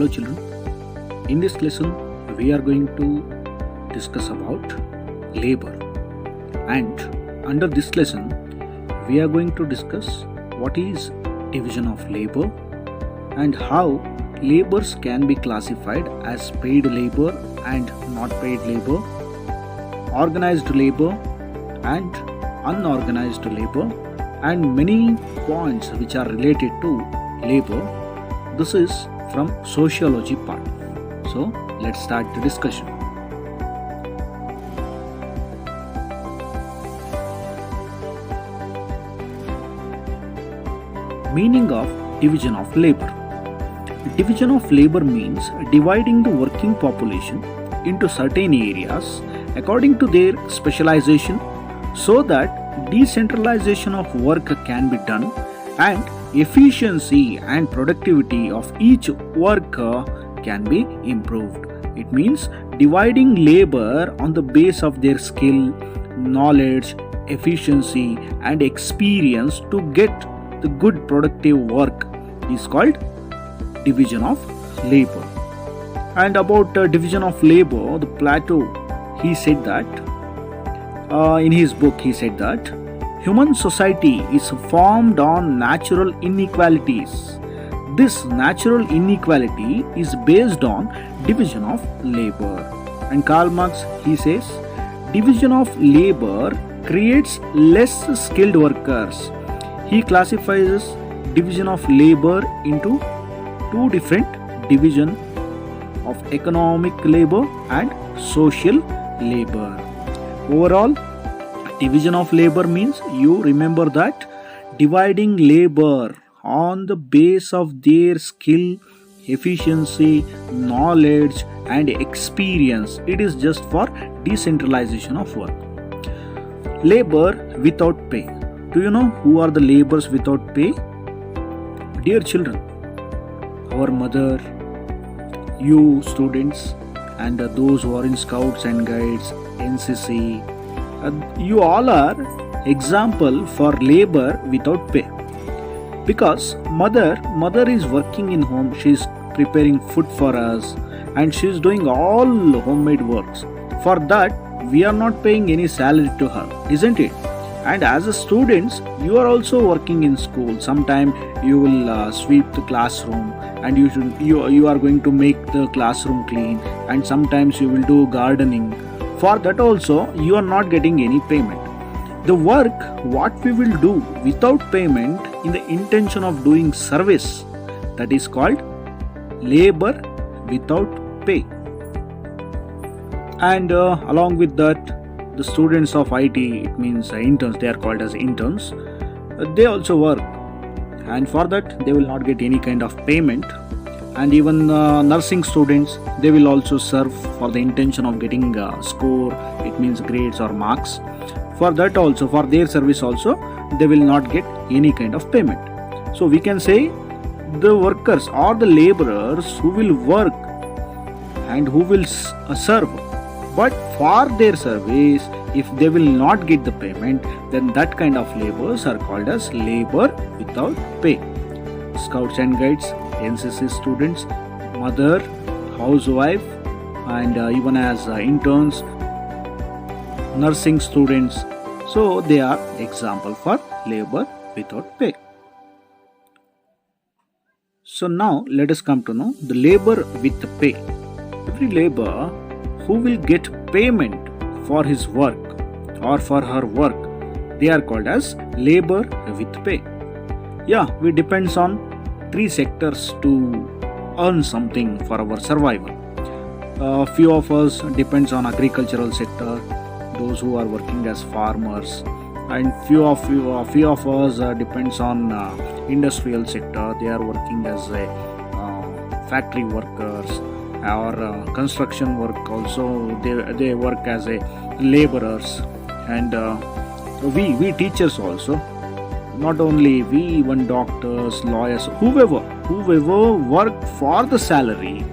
Hello children, in this lesson we are going to discuss about labor, and under this lesson we are going to discuss what is division of labor and how labors can be classified as paid labor and not paid labor, organized labor and unorganized labor, and many points which are related to labor. This is from sociology part. So let's start the discussion. Meaning of division of labor. Division of labor means dividing the working population into certain areas according to their specialization so that decentralization of work can be done and efficiency and productivity of each worker can be improved. It means dividing labor on the base of their skill, knowledge, efficiency and experience to get the good productive work is called division of labor. And about division of labor, the Plato, he said that in his book he said that human society is formed on natural inequalities. This natural inequality is based on division of labor. And Karl Marx, he says, division of labor creates less skilled workers. He classifies division of labor into two different divisions of economic labor and social labor. Overall, division of labor means you remember that dividing labor on the base of their skill, efficiency, knowledge and experience. It is just for decentralization of work. Labor without pay. Do you know who are the laborers without pay? Dear children, our mother, you students and those who are in Scouts and Guides, NCC, you all are example for labor without pay, because mother is working in home, she is preparing food for us and she is doing all homemade works. For that we are not paying any salary to her, isn't it? And as a students, you are also working in school. Sometime you will sweep the classroom and you are going to make the classroom clean, and sometimes you will do gardening. For that also you are not getting any payment. The work what we will do without payment in the intention of doing service, that is called labor without pay. And along with that, the students of IT, it means interns, they are called as interns, they also work, and for that they will not get any kind of payment. And even nursing students, they will also serve for the intention of getting score, it means grades or marks. For that also, for their service also, they will not get any kind of payment. So we can say the workers or the laborers who will work and who will serve, but for their service, if they will not get the payment, then that kind of laborers are called as labor without pay. Scouts and Guides, NCC students, mother, housewife, and even as interns, nursing students, so they are example for labor without pay. So now let us come to know the labor with pay. Every laborer who will get payment for his work or for her work, they are called as labor with pay. Yeah, we depends on three sectors to earn something for our survival. Few of us depends on agricultural sector, those who are working as farmers, and few of us depends on industrial sector, they are working as factory workers, or construction work also, they work as a laborers. And we teachers also, not only we, even doctors, lawyers, whoever work for the salary,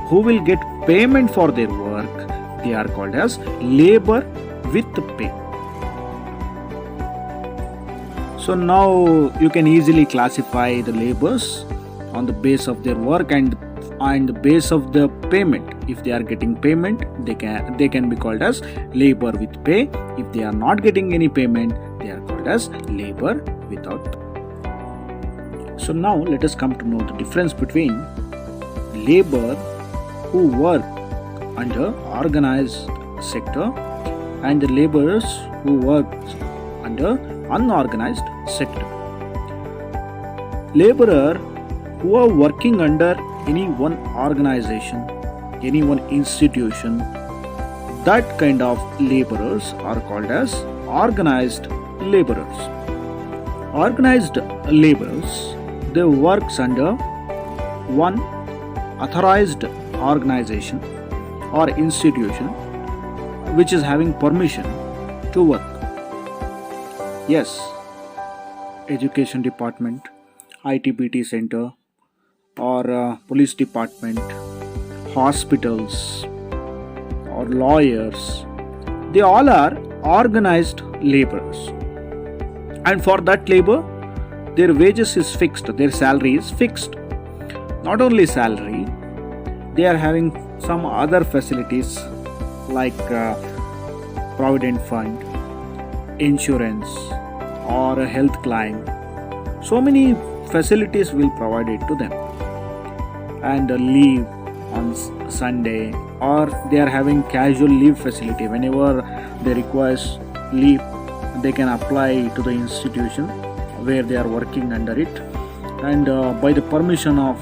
who will get payment for their work, they are called as labor with pay. So now you can easily classify the laborers on the base of their work, and and the base of the payment. If they are getting payment, they can be called as labor with pay. If they are not getting any payment, they are called as labor without pay. So now let us come to know the difference between labor who work under organized sector and the laborers who work under unorganized sector. Laborer who are working under any one organization, any one institution, that kind of laborers are called as organized laborers. Organized laborers, they works under one authorized organization or institution which is having permission to work. Yes, education department, ITBT center, or police department, hospitals, or lawyers, they all are organized laborers. And for that labor, their wages is fixed, their salary is fixed. Not only salary, they are having some other facilities like provident fund, insurance, or a health claim. So many facilities will provided to them, and leave on Sunday, or they are having casual leave facility. Whenever they require leave, they can apply to the institution where they are working under it, and by the permission of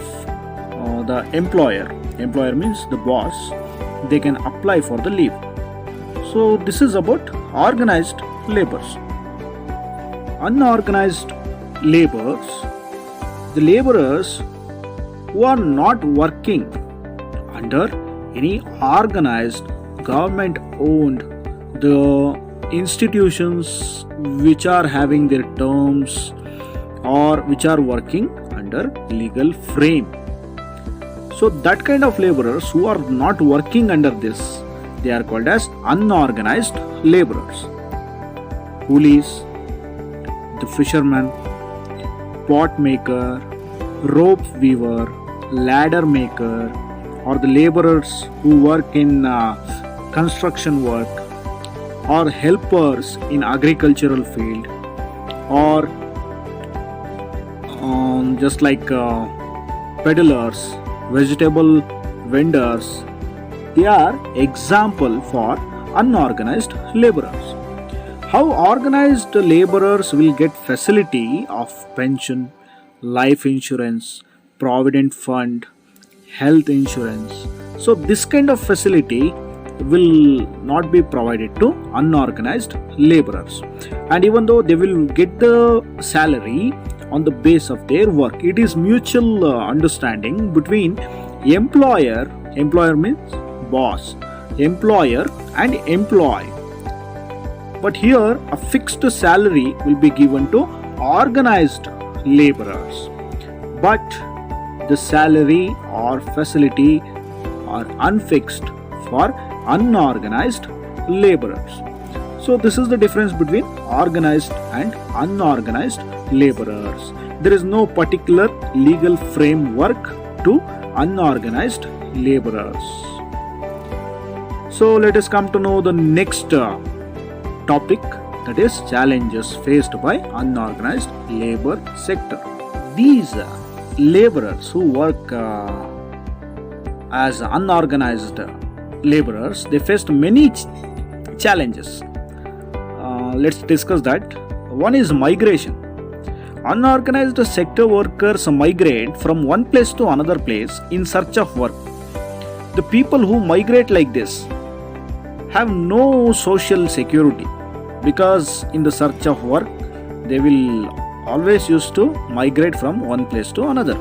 the employer means the boss, they can apply for the leave. So this is about organized laborers. Unorganized laborers, the laborers who are not working under any organized government owned the institutions which are having their terms or which are working under legal frame. So that kind of laborers who are not working under this, they are called as unorganized laborers. Coolies, the fisherman, pot maker, rope weaver, ladder maker, or the laborers who work in construction work, or helpers in agricultural field, or just like peddlers, vegetable vendors, they are example for unorganized laborers. How organized laborers will get facility of pension, life insurance, provident fund, health insurance. So this kind of facility will not be provided to unorganized laborers. And even though they will get the salary on the base of their work, it is mutual understanding between employer means boss, employer and employee. But here a fixed salary will be given to organized laborers, but the salary or facility are unfixed for unorganized laborers. So this is the difference between organized and unorganized laborers. There is no particular legal framework to unorganized laborers. So let us come to know the next topic, that is challenges faced by unorganized labor sector. These laborers who work as unorganized laborers, they faced many challenges. Let's discuss that. One is migration. Unorganized sector workers migrate from one place to another place in search of work. The people who migrate like this have no social security, because in the search of work they will always used to migrate from one place to another.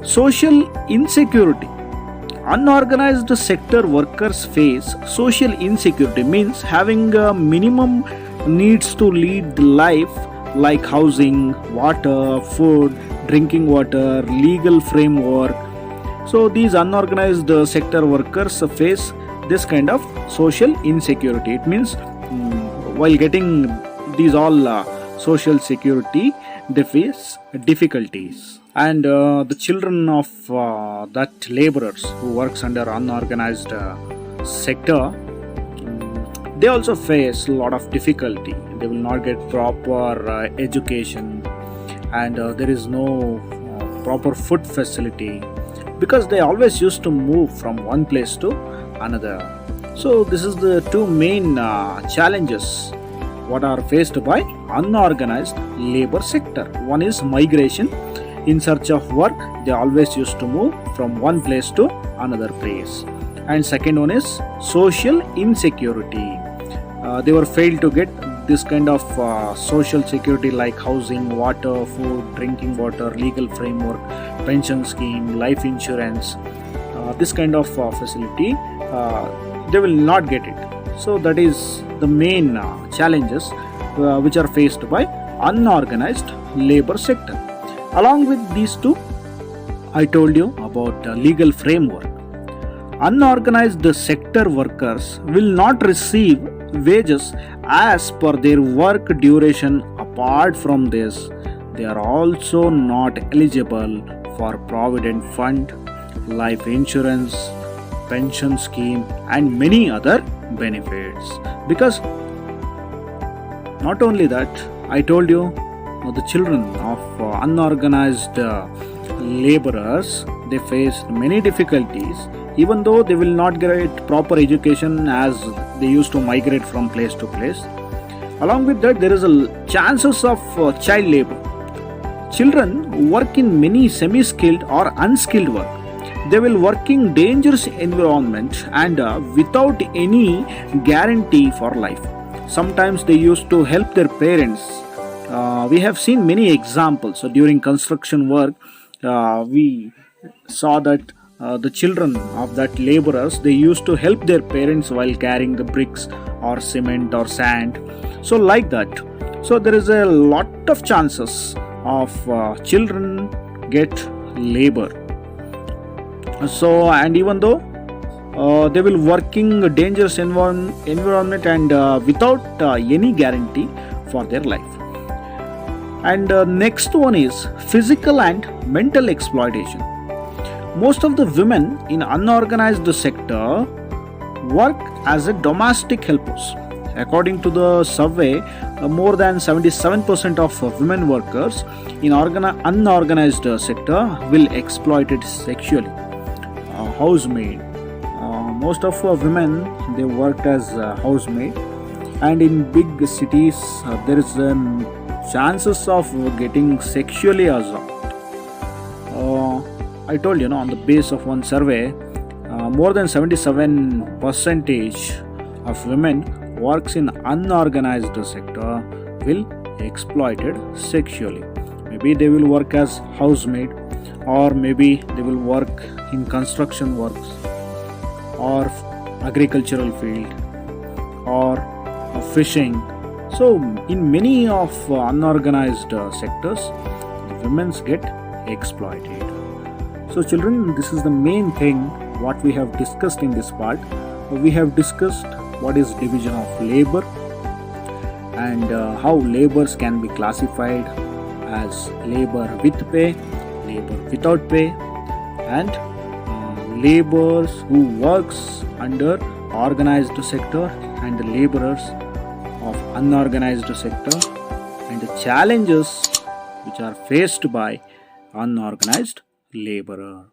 Social insecurity. Unorganized sector workers face social insecurity, means having a minimum needs to lead life like housing, water, food, drinking water, legal framework. So these unorganized sector workers face this kind of social insecurity. It means while getting these all social security, they face difficulties. and the children of that laborers who works under unorganized sector, they also face a lot of difficulty. They will not get proper education, and there is no proper food facility, because they always used to move from one place to another. So this is the two main challenges what are faced by unorganized labor sector. One is migration. In search of work, they always used to move from one place to another place. And second one is social insecurity. They were failed to get this kind of social security like housing, water, food, drinking water, legal framework, pension scheme, life insurance. This kind of facility, they will not get it. So that is the main challenges which are faced by unorganized labor sector. Along with these two, I told you about legal framework. Unorganized sector workers will not receive wages as per their work duration. Apart from this, they are also not eligible for provident fund, life insurance, pension scheme, and many other benefits. Because not only that, I told you the children of unorganized laborers, they face many difficulties, even though they will not get proper education as they used to migrate from place to place. Along with that, there is a chances of child labor. Children work in many semi-skilled or unskilled work. They will work in dangerous environment and without any guarantee for life. Sometimes they used to help their parents. We have seen many examples. So during construction work, we saw that the children of that laborers, they used to help their parents while carrying the bricks or cement or sand. So like that. So there is a lot of chances of children get labor. So, and even though they will working dangerous environment and without any guarantee for their life. And next one is physical and mental exploitation. Most of the women in unorganized sector work as a domestic helpers. According to the survey, more than 77% of women workers in unorganized sector will exploited sexually. Housemaid. Most of women, they work as housemaid, and in big cities there is chances of getting sexually assaulted. I told you, on the base of one survey, more than 77% of women works in unorganized sector will exploited sexually. Maybe they will work as housemaid, or maybe they will work in construction works or agricultural field or fishing. So in many of unorganized sectors, the women get exploited. So children, this is the main thing what we have discussed in this part. We have discussed what is division of labor and how labors can be classified as labor with pay, labor without pay, and laborers who works under organized sector and the laborers of unorganized sector, and the challenges which are faced by unorganized laborer.